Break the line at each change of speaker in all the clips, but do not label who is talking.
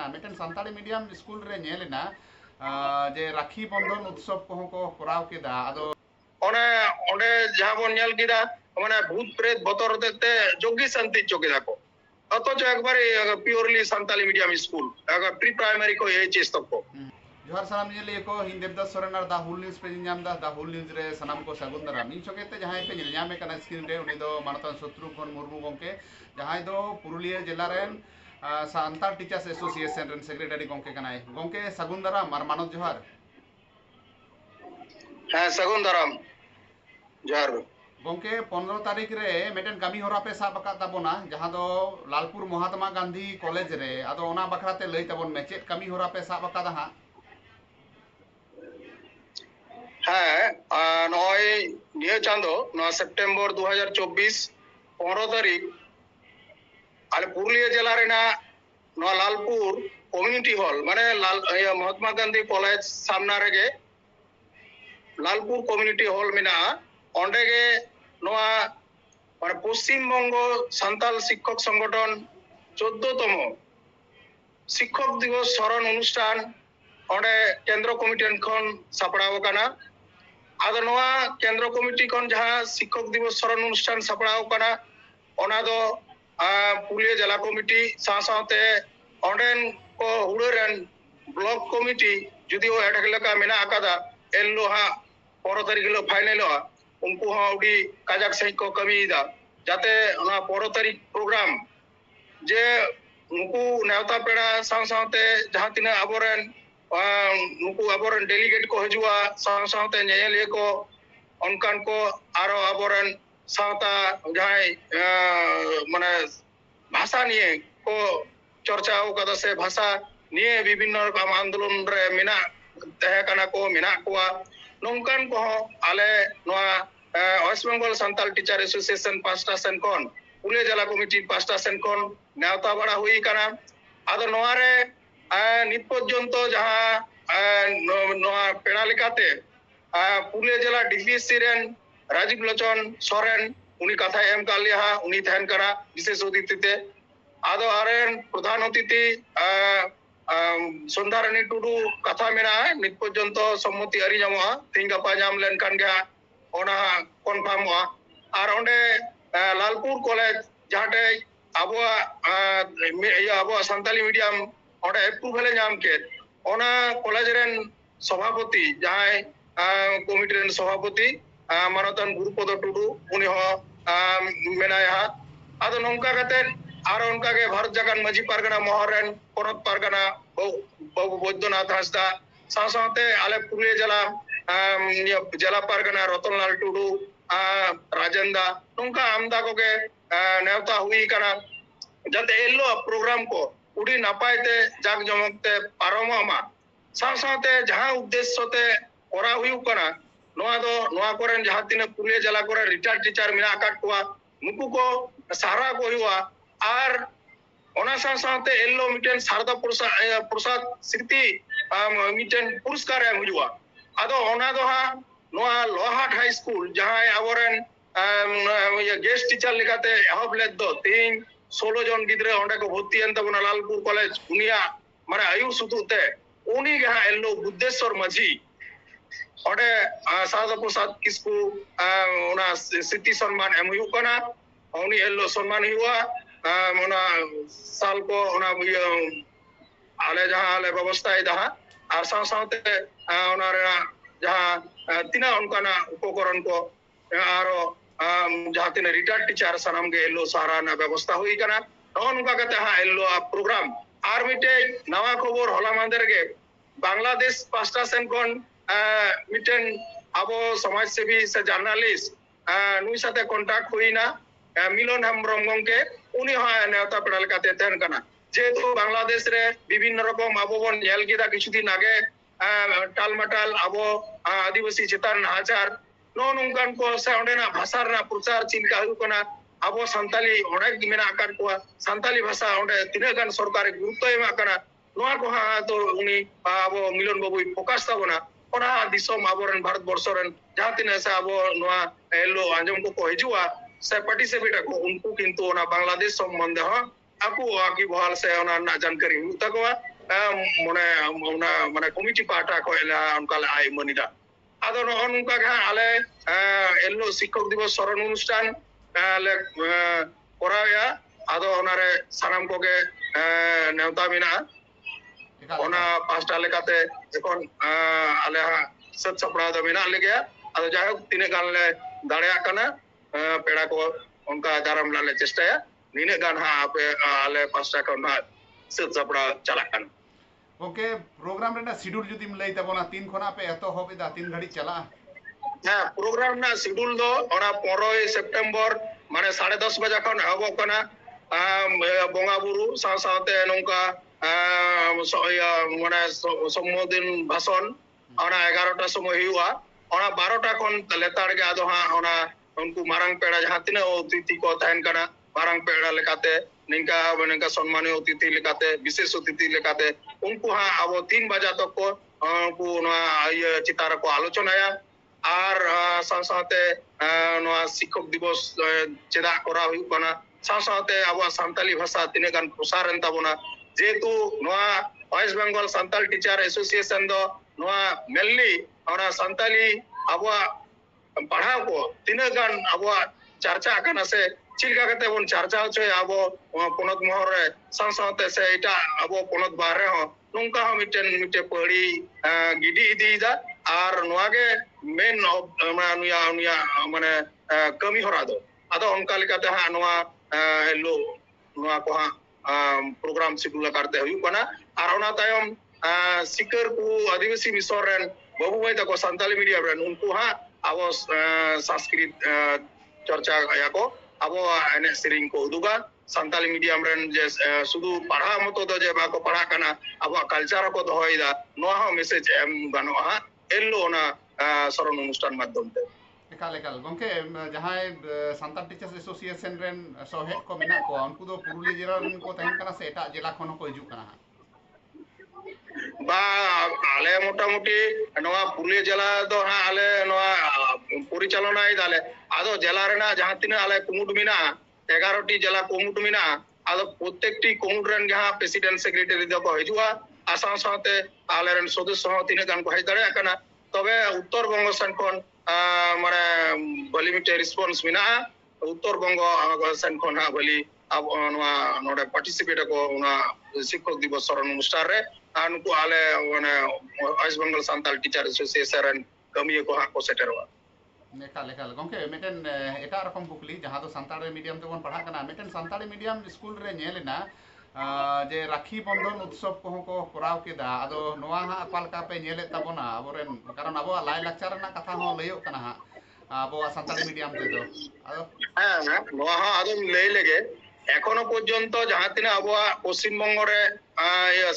kana meten santali medium school re nyelena je rakhi bondhon utsav ko ko koraw keda ado
one onde jaha bon nyel kida মানে ভূত প্রেত বতর হতে যোগী শান্তি চোখে দেখো অথচ একবারে purely Santali medium school pre primary को এইচএস तक को
जोहार सानाम निले को हिंद देवदास सोरेन दा हुल न्यूज पे नाम दा हुल न्यूज रे सनाम को सागुन दाराम इन चोकेते जहां पे नामे कना स्क्रीन रे उनी दो मानतन शत्रुघ्न मुर्मू गंके जहां दो पुरुलिया जिला रेन सान्ताल टीचर्स एसोसिएशन रेन सेक्रेटरी गंके कनाय गंके सागुन दाराम मार मानव जोहार
हां सागुन दाराम जोहार
गंके 15 तारीख रे मेटन कामी होरा पे साब का ताबोना जहां दो लालपुर महात्मा गांधी कॉलेज रे आदो ओना बखराते लई ताबोन में चेत कामी होरा पे साब का दा
हाँ नय निये चांदो न सेप्टेम्बर 2024 15 तारीख आले पुरुलिया जिला रेना न लालपुर कम्युनिटी हॉल माने महात्मा गांधी कॉलेज सामना रेगे लालपुर कम्युनिटी हॉल मेना ओंडे गे नोआ माने पश्चिम बंग सान्ताल शिक्षक संगठन 14तम शिक्षक दिवस स्मरण अनुष्ठान ओंडे केंद्र कमिटी खन सापड़ाव काना आदो नोआ केंद्र कमिटी खन जहां शिक्षक दिवस स्मरण अनुष्ठान सापड़ाव काना ओना दो पुरुलिया जिला कमिटी साथे ओंडेन को हुड़ेरन ब्लॉक कमिटी जुदिओ एटक लेका मेना आकादा एलो हा 15 तारीख लो फाइनल हा उनको हा उडी काजाक सही को कमीदा जाते ओना 15 तारीख प्रोग्राम जे उनको नेवता पेड़ा साथे जहां तिना अबोरेन नुकु अबोरन डेलीगेट को हजुआ साथे न्यायालय को अनकान को आरो अबोरन सावता जहां माने भाषा निये को चर्चा कदा से भाषा निये विभिन्न रकम आंदोलन रे मेना तहे काना को मेना कोआ नोंकान को आले नोआ वेस्ट बेंगल सान्ताल टीचर एसोसिएशन पास्टा सेनकन पुरुलिया जिला कमिटी पास्टा सेनकन नेवता बड़ा हुई काना आदो नोआ रे नित पर्यंत जहां नोआ पेड़ा लेकाते पुरुलिया जिला डीपीएससी रेन राजीव लोचन सोरेन उनी कथा एम कालिया उनी तहन करा विशेष अतिथि आदो आरेन प्रधान अतिथि संधारानी टुडू कथा मेना नित पर्यंत सम्मति आरी जामोआ तीन गपा जाम लेन कान गया ओना कन्फार्म आर ओंडे लालपुर कॉलेज जहाटे आबो सान्ताली मीडियम ओंडे एप्रूवल नाम के ओना कॉलेज रेन सभापति जहां कमिटी रेन सभापति मानतन गुरुपद टुडू उनी हो मेनाया आदो नोंका कते आर उनका के भारत जगन मजी पारगना मोहरन कोनत पारगना बाबू बैद्यनाथ हांसदा साथे आले पुरुलिया जिला जिला पारगना रतनलाल टुडू राजेंदा नोंका आमदा को के नेवता हुई कना जाते एलो प्रोग्राम को उड़ी नापायते जाग जमकते पारममा साथे जहां उद्देश्य ते करा हुई कना नोआ दो नोआ कोरेन जहां तिने पुरुलिया जिला कोरे रिटायर्ड टीचर मेना काट कोआ नुकु को सारा को हुआ आर ओना साथे एलो मिटेन शारदा प्रसाद स्मृति मिटेन पुरस्कार एम हुआ आदो ओना दो हा नोआ लोहाट हाई स्कूल जहां अबोरेन गेस्ट टीचर लेकाते एहब लेद दो 16 जन गिद्रे ओंडे को भर्ती एन तबना लालपुर कॉलेज उनिया माने आयु सुतुते उनी गे एलो बुद्धेश्वर माझी ओंडे शारदा प्रसाद किसकू ओना स्मृति सम्मान एम हुई कना उनी एलो सम्मान हुआ ओना साल को ओना आले जहां आले व्यवस्था दहा आर साथे ओना जहां तिना उनकाना उपकरण को आरो जहां तिना रिटायर्ड टीचर सनाम गे एलो सहाराना व्यवस्था हुई कना नोनका कते हा एलो प्रोग्राम आर मिटे नवा खबर होला मांदर गे बांग्लादेश पास्टा सेनकन मिटेन आबो समाज सेवी से जर्नलिस्ट नुई साथे कांटेक्ट हुईना मिलन हेम्ब्रम गंके उनी हा नेवता पेड़ाल काते तहन कना जेहेतु बांग्लादेश रे विभिन्न रकम आबो बन नेल गिदा किछु दिन आगे टालमाटाल आबो आदिवासी चेतन नाचार नोनकान को से ओंडेना भाषा रे प्रचार चिंता हुई कना आबो सान्ताली ओंडे मेना आकार को सान्ताली भाषा ओंडे तिना गान सरकार गुरुत्व एमा कना नोआ को हा तो उनी आबो मिलन बाबू फोकस ताबोना ओना दिसम आबोरन भारत वर्षरन जहां तिना से आबो नोआ एलो आंजम को हिजुआ से पार्टिसिपेट को उनको किंतु ओना बांग्लादेश संबंध हो आकु आकी बहाल से ओना ना जानकारी हुता को mane mane komiti pahata khoi la onka le ai manida ado no onka ga ale ello শিক্ষক দিবস স্মরণ অনুষ্ঠান le koraya ado onare sanam koge neuta mena ona pasta lekate ekon ale sat sapra do mena legya ado jahok tine gan le dareya kana peda ko onka daram lale chestaya nine gan ha ape ale pasta ko na sat sapra chalakan
okay program रेना schedule जुदी लई तबना 3 खना पे एतो होबे दा 3 घड़ी चला
हाँ प्रोग्राम ना शेड्यूल दो ओना 15 सेप्टेम्बर माने 10:30 बजे खन हबो कना बोंगा बुरु साथे नोंका माने सम्मोधन भाषण ओना 11टा समय हुआ ओना 12टा खन लेतार गे आदो हा ओना उनको मारंग पेड़ा जहां तिना अतिथि को तहन कना मारंग पेड़ा लेकाते निंका सम्मानीय अतिथि लेकाते विशेष अतिथि लेकाते उनको हा अब 3 बजे तक को उनको ये चितार को आलोचनाया আর সাথে শিক্ষক দিবস চেদা করা হুᱭᱩᱜ ᱠᱟᱱᱟ সাথে আবো সান্তালি ভাষা তিনে গান প্রসারণ তাবনা যেহেতু নোয়া West Bengal Santal teacher association দো নোয়া মেনলি ওনা সান্তালি আবো পড়াও কো তিনে গান আবো চর্চা কানা সে চিলকা কাতে বন চর্চা হচ্ছে আবো পনত মহরে সাথে সে এটা আবো পনত বারে হ nungka ho mite pari gidi idida ar nuage main nuya mane kami hora do ado onka lekate ha noa lo noa ko ha program schedule karte huyu kana ar ona tayom sikar ku adivasi misoren babu bhai tako santali media ren unku ha abo sanskrit चर्चा या को abo ene sering ko uduga Santali medium रेन जे सुदु पढ़ा मतो दो जे बाको पढ़ा कना अब कल्चर को दोइदा नोहा मेसेज एम गानो हा एल्लो ना सरन अनुष्ठान माध्यम ते
एकाल एकाल गंके जहां सान्ताल टीचर्स एसोसिएशन रेन सोहेद को मेना को उनको दो पुरुलिया जिला रेन को तहन कना से एटा जिला खनो को हिजु कना
बा आले मोटा मोटी नोआ पुरुलिया जिला दो हा आले नोआ परिचालना इदाले आदो जिला रेना जहां तिना आले कुमुड मिना 11टी जिला कोमुट मिना आदो प्रत्येकटी कोमुट रेन जहां प्रेसिडेंट सेक्रेटरी दो को हिजुआ आसा साथे आलेरन सदस्य हो तिने गान को हज दाड़े आकना तबे उत्तर बंग सेन कोन माने बलि मिटे रिस्पांस मिना उत्तर बंग सेन कोन हा बलि अब नोडे पार्टिसिपेट को उना शिक्षक दिवस स्मरण अनुष्ठान रे आनको आले माने वेस्ट बंगाल सान्ताल टीचर एसोसिएशन कमी को हा को सेटरवा
एकाल एकाल गंके मेटेन एटा रकम बुकली जहां दो सान्ताली मीडियम ते बोन पढ़ा कना मेटेन सान्ताली मीडियम स्कूल रे नेलेना जे राखी बंधन उत्सव को को कराव केदा आदो नोआ हा पालका पे नेले ताबोना अबोरेन कारण अबो लाई लाचार ना कथा हो लयो कना हा अबो सान्ताली मीडियम ते दो आदो
हां नोआ हा आदो लई लेगे এখনো পর্যন্ত যাহা তিনা আবো পশ্চিম বঙ্গরে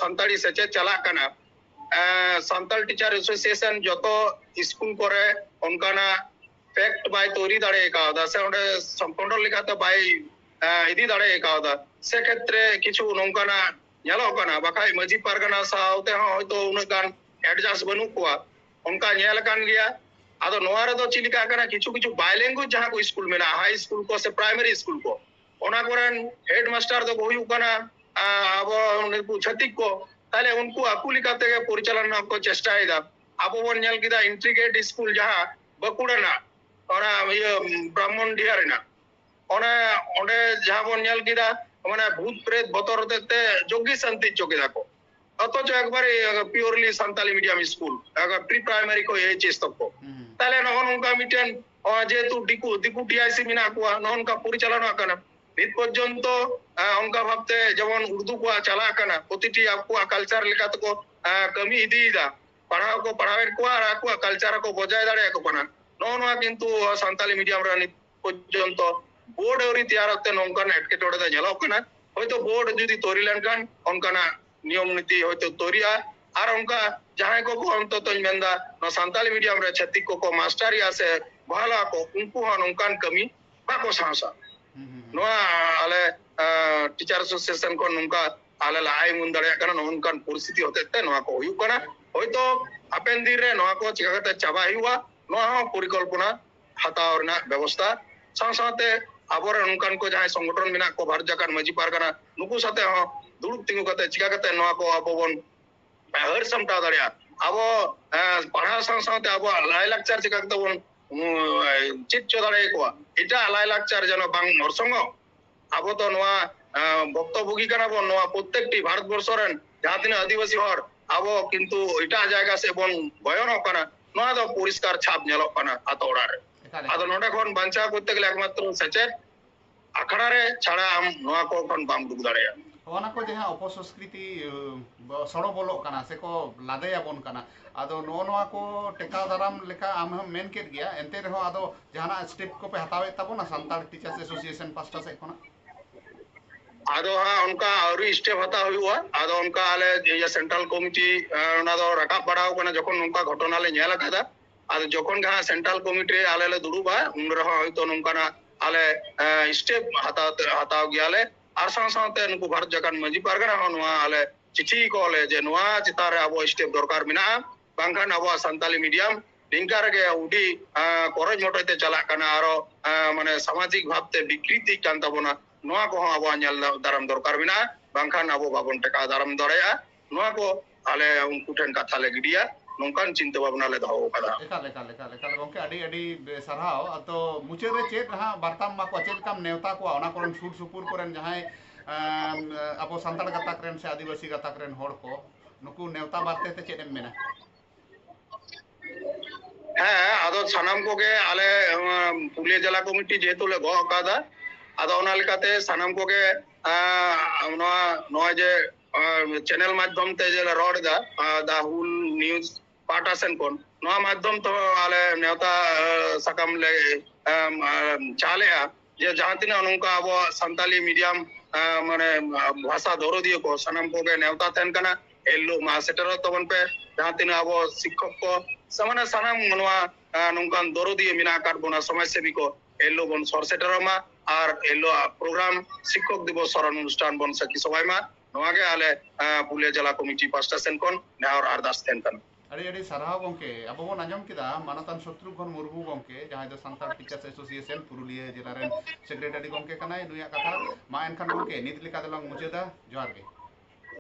সান্তালি সেচে চালা কানা সান্তাল টিচার এসোসিয়েশন যত স্কুল করে অনকানা फैक्ट बाय तोरी दाड़े एकावदा से ओंडे संपूर्ण लेखाते बाय इदी दाड़े एकावदा से क्षेत्र किछु नोंकाना नेलो काना बाखाय मजी पारगाना सावते हो होयतो उना गान एडजस्ट बनु कोआ उनका नेल कान गया आदो नोआ रे दो चिलिका काना किछु किछु बाय लैंग्वेज जहां को स्कूल में ना हाई स्कूल को से प्राइमरी स्कूल को ओना कोरन हेड मास्टर दो होयु काना अब उनको छतिक को ताले उनको अकुलिकाते के परिचालन को चेष्टा इदा अब वो नेल किदा इंट्रीगेट स्कूल जहां बकुड़ना ओना ये ब्राह्मण डिहारिना ओना ओंडे जहां बोन नेल किदा माने भूत प्रेत बतर देते जोगी शांति चोकेदा को अथच एकबार purely Santali medium school pre primary को एचएस तक को ताले नहन उनका मिटेन जेतु दिकु टीआईसी मिना को नहन का परिचालना कना नित पर्यंत उनका भाबते जेमन उर्दू को चला कना प्रतिटी आपको कल्चर लेकात को कमी इदीदा पढ़ाओ को पढ़ावे को और आपको कल्चर को बजाय दाड़े को कना नोनवा किंतु सान्ताली मीडियम रे नित पर्यंत बोर्ड औरी तैयारते नोंकन एटकेटोड़े दा जलो कना होयतो बोर्ड जुदी तोरी लेनकान उनकाना नियम नीति होयतो तोरिया और उनका जहां को अंत तो मेंदा न सान्ताली मीडियम रे छत्तीस को मास्टर या से बहाला को उनको हन उनकान कमी बाको सासा नोआ आले टीचर एसोसिएशन को नुंका आले लाई मुंदड़े कना उनकान परिस्थिति होते नोआ को हुयु कना होयतो हापेन दिन रे नोआ को चिकाते चाबा हुआ नोआ परिकल्पना हताव रना व्यवस्था साथे आबोरे उनकान को जहां संगठन मिना को भारत जाकान मजी पारगाना नुकु साथे दुड़ुब तिंगु कते चिका कते नवा को आबो बन हर समटा दाड़िया आबो पढ़ा साथ आबो लाई लाक्चर चिका कते बन चित चो दाड़े को इटा लाई लाक्चर जनो बांग नरसंग आबो तो नवा भक्तभोगी कना बन नवा प्रत्येकटी भारत वर्ष रेन जहां तिना आदिवासी हर आबो किंतु इटा जायगा से बन भयन कना नवा दो परिष्कार छाप नेलो कना आतो ओड़ा रे आदो नोडे खन बांचा करते गेले एकमात्र सचेत आखड़ा रे छाड़ा आम नवा को खन बाम दुग दाड़ेया
ᱚᱱᱟ ᱠᱚ ᱡᱟᱦᱟᱸ ᱚᱯᱚᱥᱚᱝᱥᱠᱨᱤᱛᱤ ᱥᱚᱲᱚ ᱵᱚᱞᱚᱜ ᱠᱟᱱᱟ ᱥᱮᱠᱚ ᱞᱟᱫᱮᱭᱟᱵᱚᱱ ᱠᱟᱱᱟ ᱟᱫᱚ ᱱᱚᱣᱟ ᱠᱚ ᱴᱮᱠᱟᱣ ᱫᱟᱨᱟᱢ ᱞᱮᱠᱟ ᱟᱢ ᱦᱚᱸ ᱢᱮᱱ ᱠᱮᱫ ᱜᱮᱭᱟ ᱮᱱᱛᱮ ᱨᱮᱦᱚᱸ ᱟᱫᱚ ᱡᱟᱦᱟᱱᱟᱜ ᱥᱴᱮᱯ ᱠᱚᱯᱮ ᱦᱟᱛᱟᱣᱮᱫ ᱛᱟᱵᱚᱱᱟ ᱥᱟᱱᱛᱟᱲ ᱴᱤᱪᱟᱨᱥ ᱮᱥᱳᱥᱤᱭᱮᱥᱚᱱ ᱯᱟᱥᱴᱟ ᱥᱮᱫ ᱠᱷᱚᱱᱟᱜ
आदो हाँ उनका आउरी स्टेप हता हुआ आदो उनका आले ये सेंट्रल कमिटी उना दो रकाब बढ़ाव कना जखन उनका घटना ले नेल कदा आदो जखन गा सेंट्रल कमिटी आले ले दुरुबा उन रहो हयतो नंकाना आले स्टेप हताव गयाले आर साथे नुकु भारत जकान मांझी पारगना नवा आले चिठी को ले जे नवा चितारे आबो स्टेप दरकार मिना बांखान आबो सान्ताली मीडियम निंकार गे उडी करज मोटते चला कना आरो माने सामाजिक भावते विकृति कान तबोना नवा को आबो नेल दाराम दरकार मिना बांखान आबो बाबन टेका दाराम दरेया नवा को आले उनकु ठेन कथा ले गिडिया नोंकान चिंता भावना ले दहो कदा
एकाल गंके अडी अडी सारहाव अतो मुचे रे चेत रहा बार्ताम मा को चेत काम नेवता को ओना कोरन सुर सुपुर कोरन जहाय आबो सान्ताड़ गाताक रेन से आदिवासी गाताक रेन होड़ को नुकु नेवता बार्ते ते चेत एम मेना
आदो सानाम को के आले पुलिया जिला कमिटी जेतु ले गो कादा आदो ओना लेकाते सानाम को के नवा जे चैनल माध्यम ते जे रोड दा दा हुल न्यूज पाटासन कोन नवा माध्यम तो आले नेवता सकाम ले चाले जे जहां तिना नोंका आबो संताली मीडियम माने भाषा दरो दियो को सानाम को के नेवता तेन कना एल्लो मा सेटर तबन पे जहां तिना आबो शिक्षक को समाने सानाम नवा नोंकान दरो दियो मिना काट बोना समाज सेवी को एल्लो बन सर सेटर मा आर एल्लो प्रोग्राम शिक्षक दिवस स्मरण अनुष्ठान बन सकी सबाई मा नवा के आले पुलिया जिला कमिटी पास्टा सेन कोन नेहर अरदास तेन कन
अड़ी अड़ी सारहाव गंके अब बन आंजम किदा मानतान शत्रुघ्न मुर्मू गंके जहां दो सान्ताड़ टीचर्स एसोसिएशन पुरुलिया जिला रेन सेक्रेटरी गंके कनाय नुया कथा मा एनखान गंके नित लेका दलांग मुचेदा जोहार गे